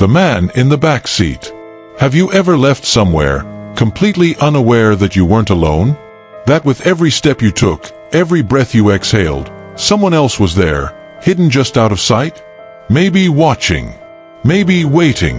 The man in the back seat. Have you ever left somewhere, completely unaware that you weren't alone? That with every step you took, every breath you exhaled, someone else was there, hidden just out of sight? Maybe watching. Maybe waiting.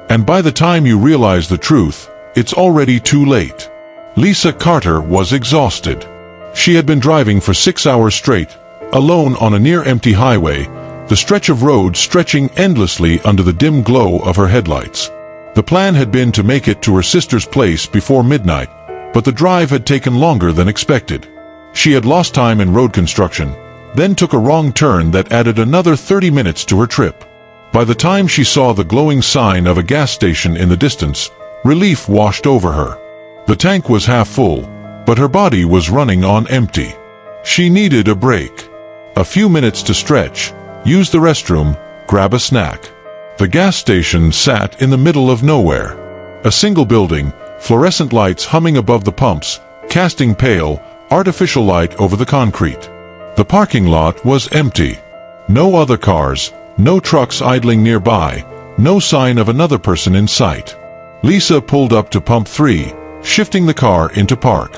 And by the time you realize the truth, it's already too late. Lisa Carter was exhausted. She had been driving for 6 hours straight, alone on a near-empty highway, the stretch of road stretching endlessly under the dim glow of her headlights. The plan had been to make it to her sister's place before midnight, but the drive had taken longer than expected. She had lost time in road construction, then took a wrong turn that added another 30 minutes to her trip. By the time she saw the glowing sign of a gas station in the distance, relief washed over her. The tank was half full, but her body was running on empty. She needed a break. A few minutes to stretch, use the restroom, grab a snack. The gas station sat in the middle of nowhere. A single building, fluorescent lights humming above the pumps, casting pale, artificial light over the concrete. The parking lot was empty. No other cars, no trucks idling nearby, no sign of another person in sight. Lisa pulled up to pump 3, shifting the car into park.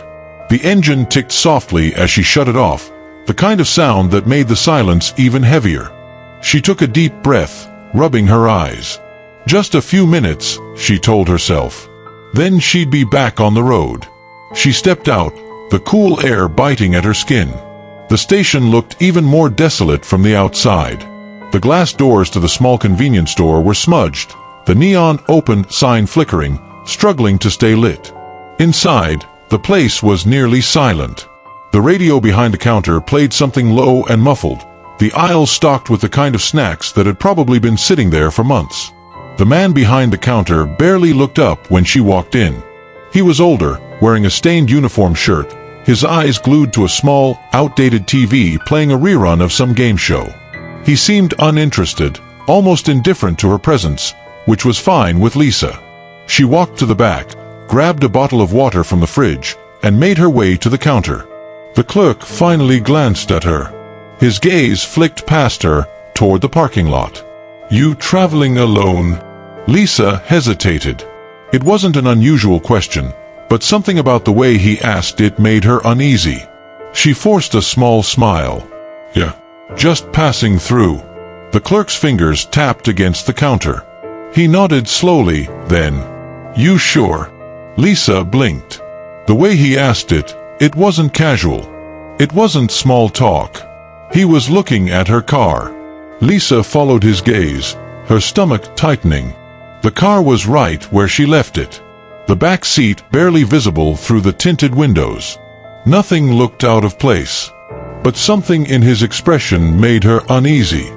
The engine ticked softly as she shut it off, the kind of sound that made the silence even heavier. She took a deep breath, rubbing her eyes. Just a few minutes, she told herself. Then she'd be back on the road. She stepped out, the cool air biting at her skin. The station looked even more desolate from the outside. The glass doors to the small convenience store were smudged, the neon open sign flickering, struggling to stay lit. Inside, the place was nearly silent. The radio behind the counter played something low and muffled, the aisles stocked with the kind of snacks that had probably been sitting there for months. The man behind the counter barely looked up when she walked in. He was older, wearing a stained uniform shirt, his eyes glued to a small, outdated TV playing a rerun of some game show. He seemed uninterested, almost indifferent to her presence, which was fine with Lisa. She walked to the back, grabbed a bottle of water from the fridge, and made her way to the counter. The clerk finally glanced at her. His gaze flicked past her, toward the parking lot. "You traveling alone?" Lisa hesitated. It wasn't an unusual question, but something about the way he asked it made her uneasy. She forced a small smile. "Yeah, just passing through." The clerk's fingers tapped against the counter. He nodded slowly, then, "You sure?" Lisa blinked. The way he asked it, it wasn't casual. It wasn't small talk. He was looking at her car. Lisa followed his gaze, her stomach tightening. The car was right where she left it. The back seat barely visible through the tinted windows. Nothing looked out of place. But something in his expression made her uneasy.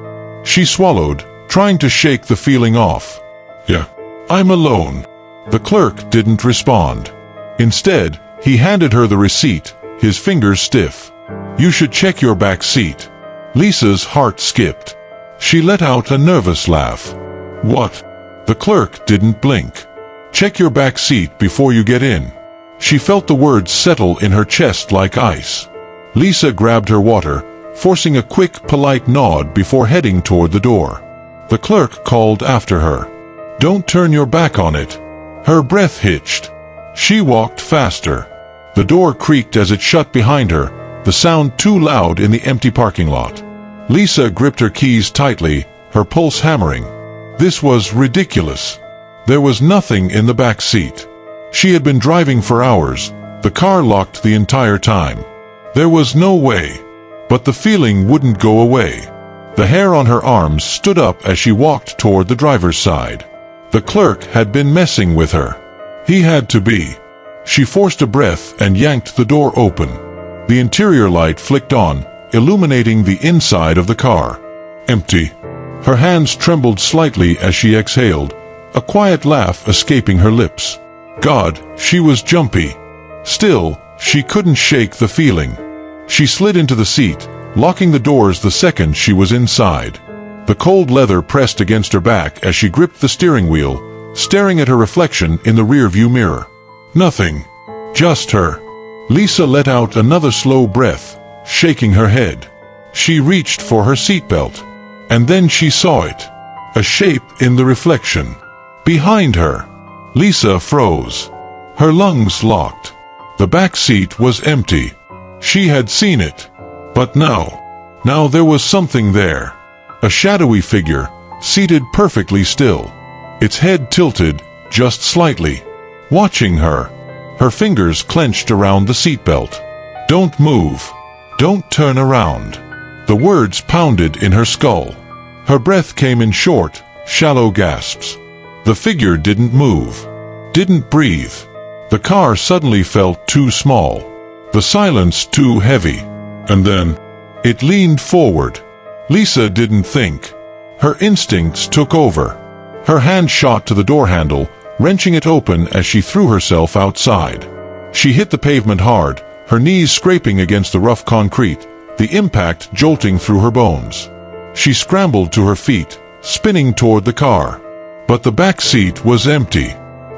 She swallowed, trying to shake the feeling off. "Yeah, I'm alone." The clerk didn't respond. Instead, he handed her the receipt, his fingers stiff. "You should check your back seat." Lisa's heart skipped. She let out a nervous laugh. "What?" The clerk didn't blink. "Check your back seat before you get in." She felt the words settle in her chest like ice. Lisa grabbed her water, forcing a quick, polite nod before heading toward the door. The clerk called after her. "Don't turn your back on it." Her breath hitched. She walked faster. The door creaked as it shut behind her, the sound too loud in the empty parking lot. Lisa gripped her keys tightly, her pulse hammering. This was ridiculous. There was nothing in the back seat. She had been driving for hours, the car locked the entire time. There was no way. But the feeling wouldn't go away. The hair on her arms stood up as she walked toward the driver's side. The clerk had been messing with her. He had to be. She forced a breath and yanked the door open. The interior light flicked on, illuminating the inside of the car. Empty. Her hands trembled slightly as she exhaled, a quiet laugh escaping her lips. God, she was jumpy. Still, she couldn't shake the feeling. She slid into the seat, locking the doors the second she was inside. The cold leather pressed against her back as she gripped the steering wheel, staring at her reflection in the rear-view mirror. Nothing. Just her. Lisa let out another slow breath, shaking her head. She reached for her seatbelt. And then she saw it. a shape in the reflection. Behind her. Lisa froze. Her lungs locked. The back seat was empty. She had seen it. But now there was something there. A shadowy figure, seated perfectly still. Its head tilted, just slightly. Watching her. Her fingers clenched around the seatbelt. "Don't move. Don't turn around." The words pounded in her skull. Her breath came in short, shallow gasps. The figure didn't move. Didn't breathe. The car suddenly felt too small. The silence too heavy. And then, it leaned forward. Lisa didn't think. Her instincts took over. Her hand shot to the door handle, wrenching it open as she threw herself outside. She hit the pavement hard, her knees scraping against the rough concrete, the impact jolting through her bones. She scrambled to her feet, spinning toward the car. But the back seat was empty.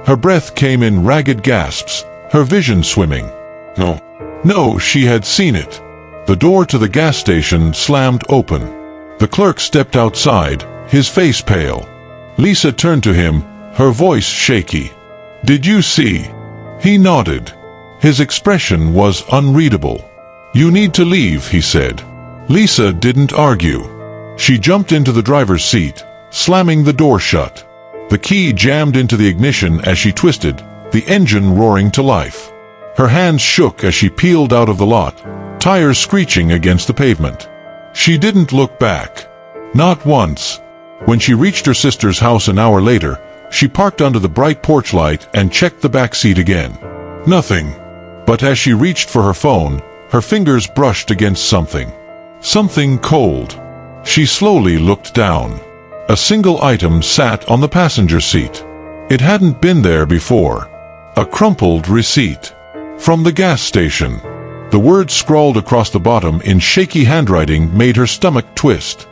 Her breath came in ragged gasps, her vision swimming. No, she had seen it. The door to the gas station slammed open. The clerk stepped outside, his face pale. Lisa turned to him, her voice shaky. "Did you see?" He nodded. His expression was unreadable. "You need to leave," he said. Lisa didn't argue. She jumped into the driver's seat, slamming the door shut. The key jammed into the ignition as she twisted, the engine roaring to life. Her hands shook as she peeled out of the lot, tires screeching against the pavement. She didn't look back. Not once. When she reached her sister's house an hour later, she parked under the bright porch light and checked the back seat again. Nothing. But as she reached for her phone, her fingers brushed against something. Something cold. She slowly looked down. A single item sat on the passenger seat. It hadn't been there before. A crumpled receipt. From the gas station. The words scrawled across the bottom in shaky handwriting made her stomach twist.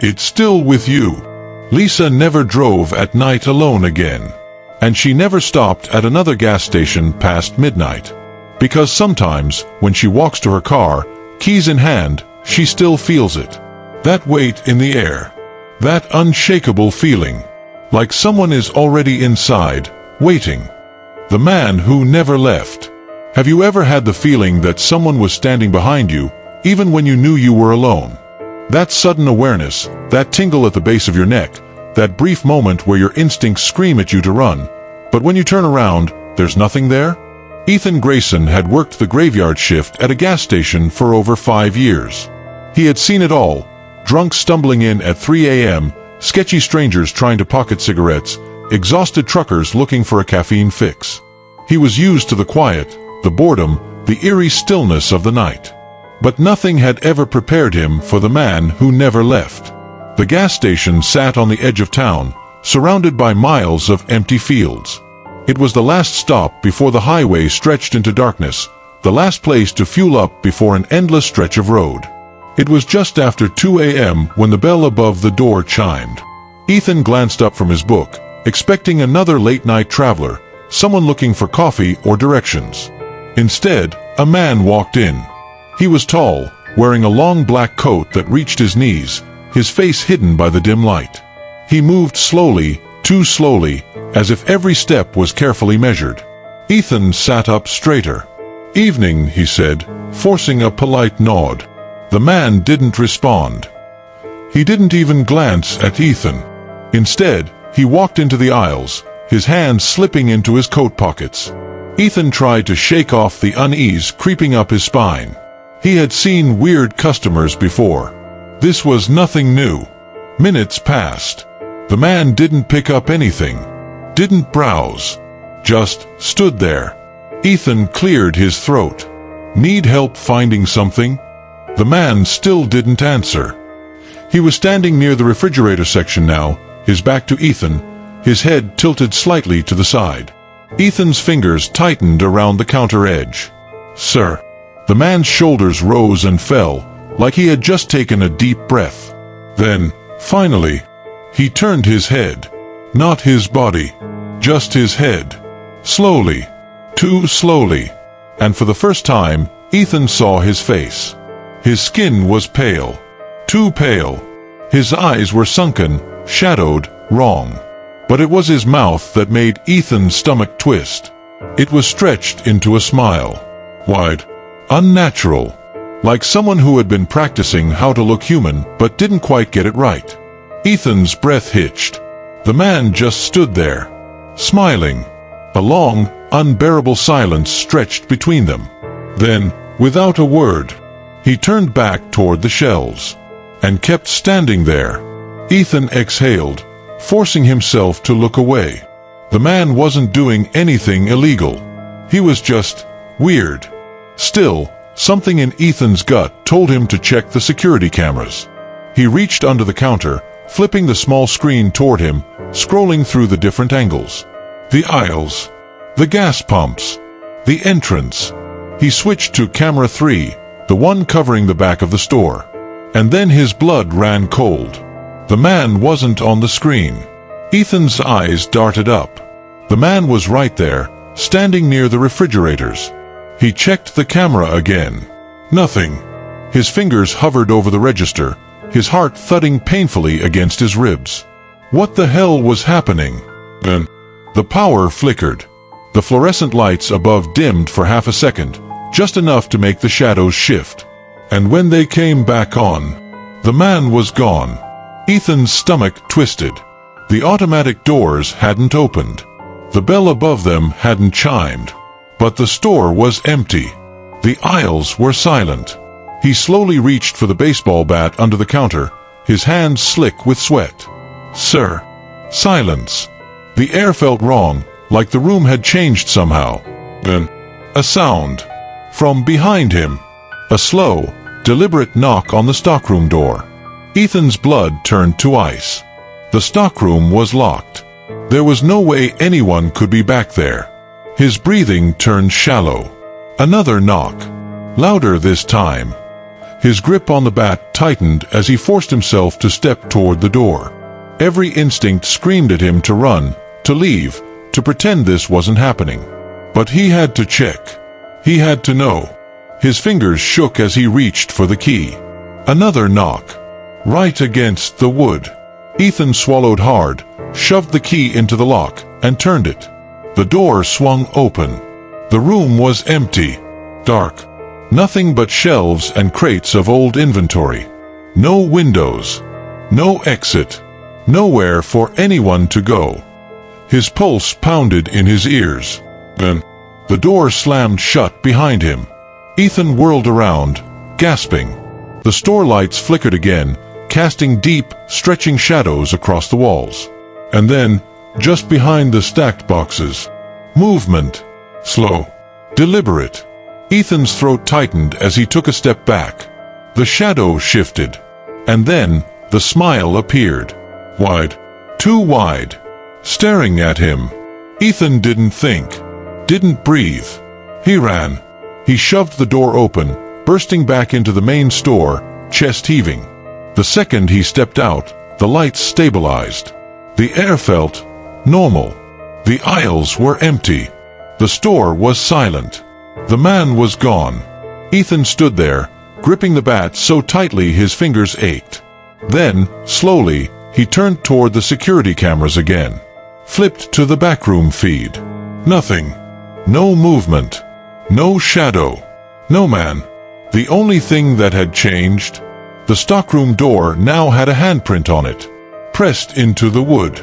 "It's still with you." Lisa never drove at night alone again. And she never stopped at another gas station past midnight. Because sometimes, when she walks to her car, keys in hand, she still feels it. That weight in the air. That unshakable feeling. Like someone is already inside, waiting. The man who never left. Have you ever had the feeling that someone was standing behind you, even when you knew you were alone? That sudden awareness, that tingle at the base of your neck, that brief moment where your instincts scream at you to run, but when you turn around, there's nothing there? Ethan Grayson had worked the graveyard shift at a gas station for over 5 years. He had seen it all, drunks stumbling in at 3 a.m., sketchy strangers trying to pocket cigarettes, exhausted truckers looking for a caffeine fix. He was used to the quiet, the boredom, the eerie stillness of the night. But nothing had ever prepared him for the man who never left. The gas station sat on the edge of town, surrounded by miles of empty fields. It was the last stop before the highway stretched into darkness, the last place to fuel up before an endless stretch of road. It was just after 2 a.m. when the bell above the door chimed. Ethan glanced up from his book, expecting another late-night traveler, someone looking for coffee or directions. Instead, a man walked in. He was tall, wearing a long black coat that reached his knees, his face hidden by the dim light. He moved slowly, too slowly, as if every step was carefully measured. Ethan sat up straighter. "Evening," he said, forcing a polite nod. The man didn't respond. He didn't even glance at Ethan. Instead, he walked into the aisles, his hands slipping into his coat pockets. Ethan tried to shake off the unease creeping up his spine. He had seen weird customers before. This was nothing new. Minutes passed. The man didn't pick up anything. Didn't browse. Just stood there. Ethan cleared his throat. "Need help finding something?" The man still didn't answer. He was standing near the refrigerator section now, his back to Ethan, his head tilted slightly to the side. Ethan's fingers tightened around the counter edge. "Sir." The man's shoulders rose and fell, like he had just taken a deep breath. Then, finally, he turned his head. Not his body. Just his head. Slowly. Too slowly. And for the first time, Ethan saw his face. His skin was pale. Too pale. His eyes were sunken, shadowed, wrong. But it was his mouth that made Ethan's stomach twist. It was stretched into a smile. Wide. Unnatural. Like someone who had been practicing how to look human but didn't quite get it right. Ethan's breath hitched. The man just stood there, smiling. A long, unbearable silence stretched between them. Then, without a word, he turned back toward the shelves, and kept standing there. Ethan exhaled, forcing himself to look away. The man wasn't doing anything illegal. He was just weird. Still, something in Ethan's gut told him to check the security cameras. He reached under the counter, flipping the small screen toward him, scrolling through the different angles. The aisles, the gas pumps, the entrance. He switched to camera 3, the one covering the back of the store. And then his blood ran cold. The man wasn't on the screen. Ethan's eyes darted up. The man was right there, standing near the refrigerators. He checked the camera again. Nothing. His fingers hovered over the register, his heart thudding painfully against his ribs. What the hell was happening? Then, the power flickered. The fluorescent lights above dimmed for half a second, just enough to make the shadows shift. And when they came back on, the man was gone. Ethan's stomach twisted. The automatic doors hadn't opened. The bell above them hadn't chimed. But the store was empty. The aisles were silent. He slowly reached for the baseball bat under the counter, his hands slick with sweat. Sir. Silence. The air felt wrong, like the room had changed somehow. Then, a sound. From behind him. A slow, deliberate knock on the stockroom door. Ethan's blood turned to ice. The stockroom was locked. There was no way anyone could be back there. His breathing turned shallow. Another knock. Louder this time. His grip on the bat tightened as he forced himself to step toward the door. Every instinct screamed at him to run, to leave, to pretend this wasn't happening. But he had to check. He had to know. His fingers shook as he reached for the key. Another knock. Right against the wood. Ethan swallowed hard, shoved the key into the lock, and turned it. The door swung open. The room was empty. Dark. Nothing but shelves and crates of old inventory. No windows. No exit. Nowhere for anyone to go. His pulse pounded in his ears. Then, the door slammed shut behind him. Ethan whirled around, gasping. The store lights flickered again, casting deep, stretching shadows across the walls. And then, just behind the stacked boxes, movement. Slow. Deliberate. Ethan's throat tightened as he took a step back. The shadow shifted. And then, the smile appeared. Wide. Too wide. Staring at him. Ethan didn't think. Didn't breathe. He ran. He shoved the door open, bursting back into the main store, chest heaving. The second he stepped out, the lights stabilized. The air felt normal. The aisles were empty. The store was silent. The man was gone. Ethan stood there, gripping the bat so tightly his fingers ached. Then, slowly, he turned toward the security cameras again. Flipped to the backroom feed. Nothing. No movement. No shadow. No man. The only thing that had changed, the stockroom door now had a handprint on it, pressed into the wood.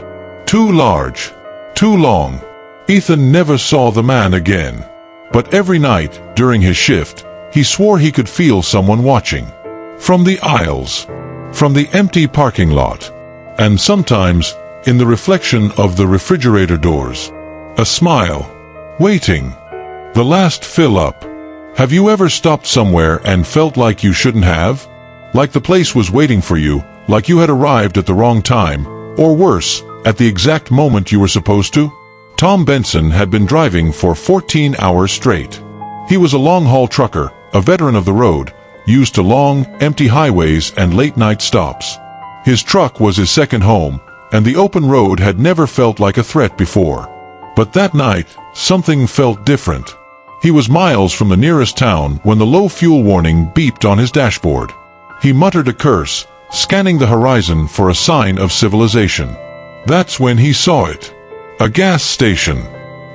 Too large. Too long. Ethan never saw the man again. But every night, during his shift, he swore he could feel someone watching. From the aisles. From the empty parking lot. And sometimes, in the reflection of the refrigerator doors. A smile. Waiting. The last fill-up. Have you ever stopped somewhere and felt like you shouldn't have? Like the place was waiting for you, like you had arrived at the wrong time, or worse, at the exact moment you were supposed to? Tom Benson had been driving for 14 hours straight. He was a long-haul trucker, a veteran of the road, used to long, empty highways and late-night stops. His truck was his second home, and the open road had never felt like a threat before. But that night, something felt different. He was miles from the nearest town when the low fuel warning beeped on his dashboard. He muttered a curse, scanning the horizon for a sign of civilization. That's when he saw it. A gas station.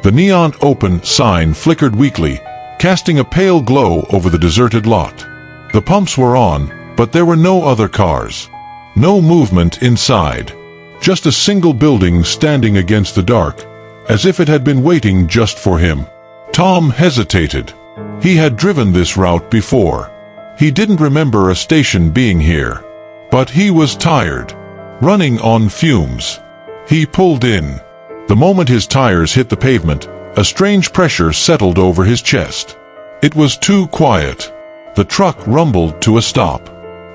The neon open sign flickered weakly, casting a pale glow over the deserted lot. The pumps were on, but there were no other cars. No movement inside. Just a single building standing against the dark, as if it had been waiting just for him. Tom hesitated. He had driven this route before. He didn't remember a station being here. But he was tired. Running on fumes. He pulled in. The moment his tires hit the pavement, a strange pressure settled over his chest. It was too quiet. The truck rumbled to a stop.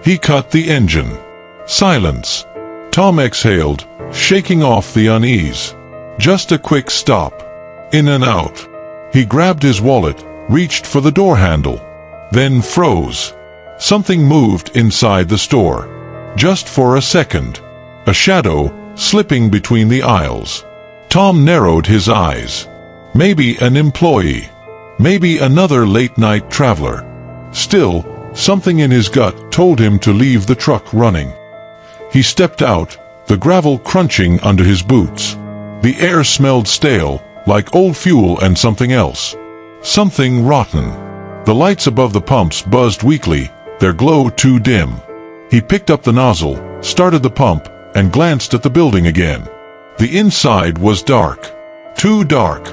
He cut the engine. Silence. Tom exhaled, shaking off the unease. Just a quick stop. In and out. He grabbed his wallet, reached for the door handle. Then froze. Something moved inside the store. Just for a second. A shadow, slipping between the aisles. Tom narrowed his eyes. Maybe an employee. Maybe another late-night traveler. Still, something in his gut told him to leave the truck running. He stepped out, the gravel crunching under his boots. The air smelled stale, like old fuel and something else. Something rotten. The lights above the pumps buzzed weakly, their glow too dim. He picked up the nozzle, started the pump, and glanced at the building again. The inside was dark. Too dark.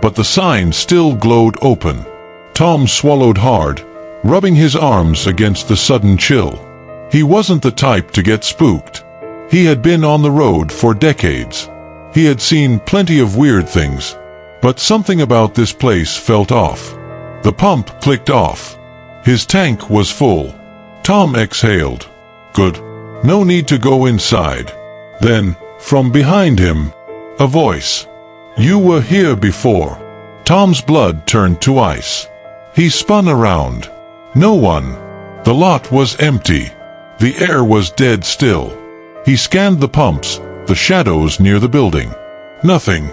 But the sign still glowed open. Tom swallowed hard, rubbing his arms against the sudden chill. He wasn't the type to get spooked. He had been on the road for decades. He had seen plenty of weird things. But something about this place felt off. The pump clicked off. His tank was full. Tom exhaled. Good. No need to go inside. Then, from behind him, a voice. You were here before. Tom's blood turned to ice. He spun around. No one. The lot was empty. The air was dead still. He scanned the pumps, the shadows near the building. Nothing.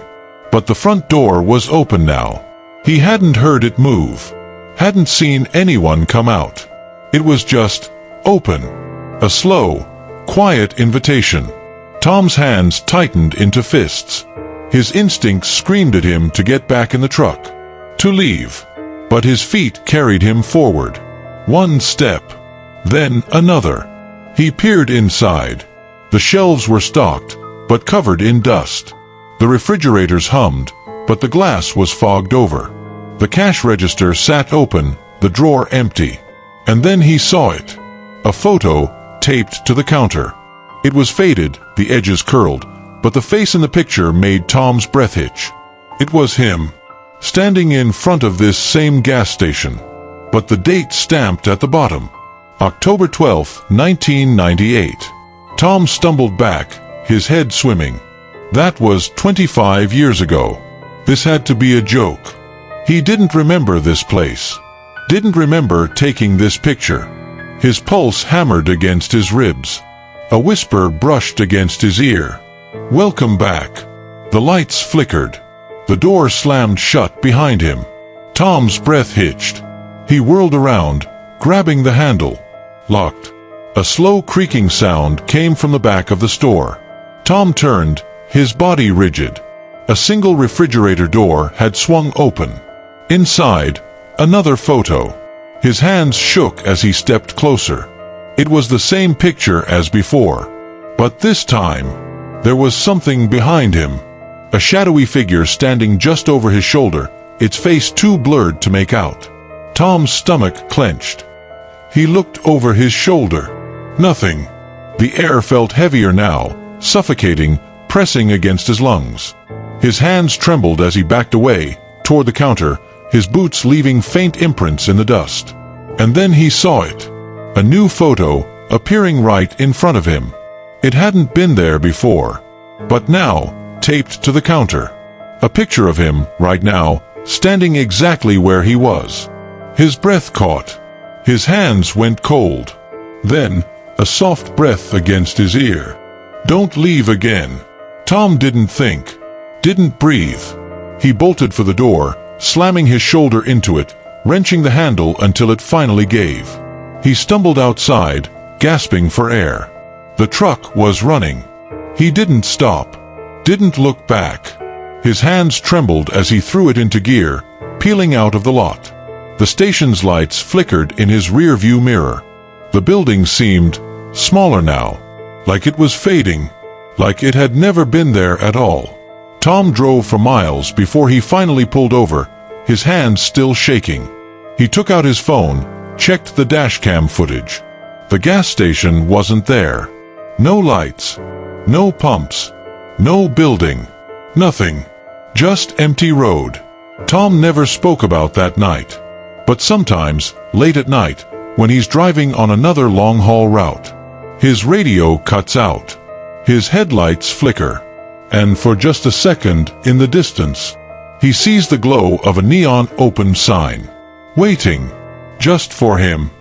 But the front door was open now. He hadn't heard it move. Hadn't seen anyone come out. It was just open. A slow, quiet invitation. Tom's hands tightened into fists. His instincts screamed at him to get back in the truck. To leave. But his feet carried him forward. One step. Then another. He peered inside. The shelves were stocked, but covered in dust. The refrigerators hummed, but the glass was fogged over. The cash register sat open, the drawer empty. And then he saw it. A photo, taped to the counter. It was faded, the edges curled, but the face in the picture made Tom's breath hitch. It was him, standing in front of this same gas station. But the date stamped at the bottom. October 12, 1998. Tom stumbled back, his head swimming. That was 25 years ago. This had to be a joke. He didn't remember this place. Didn't remember taking this picture. His pulse hammered against his ribs. A whisper brushed against his ear. Welcome back. The lights flickered. The door slammed shut behind him. Tom's breath hitched. He whirled around, grabbing the handle. Locked. A slow creaking sound came from the back of the store. Tom turned, his body rigid. A single refrigerator door had swung open. Inside, another photo. His hands shook as he stepped closer. It was the same picture as before. But this time, there was something behind him. A shadowy figure standing just over his shoulder, its face too blurred to make out. Tom's stomach clenched. He looked over his shoulder. Nothing. The air felt heavier now, suffocating, pressing against his lungs. His hands trembled as he backed away, toward the counter, his boots leaving faint imprints in the dust. And then he saw it. A new photo, appearing right in front of him. It hadn't been there before. But now, taped to the counter. A picture of him, right now, standing exactly where he was. His breath caught. His hands went cold. Then, a soft breath against his ear. Don't leave again. Tom didn't think. Didn't breathe. He bolted for the door, slamming his shoulder into it, wrenching the handle until it finally gave. He stumbled outside, gasping for air. The truck was running. He didn't stop. Didn't look back. His hands trembled as he threw it into gear, peeling out of the lot. The station's lights flickered in his rear-view mirror. The building seemed smaller now, like it was fading, like it had never been there at all. Tom drove for miles before he finally pulled over, his hands still shaking. He took out his phone, checked the dashcam footage. The gas station wasn't there. No lights, no pumps, no building, nothing. Just empty road. Tom never spoke about that night. But sometimes, late at night, when he's driving on another long-haul route, his radio cuts out. His headlights flicker. And for just a second, in the distance, he sees the glow of a neon open sign. Waiting. Just for him.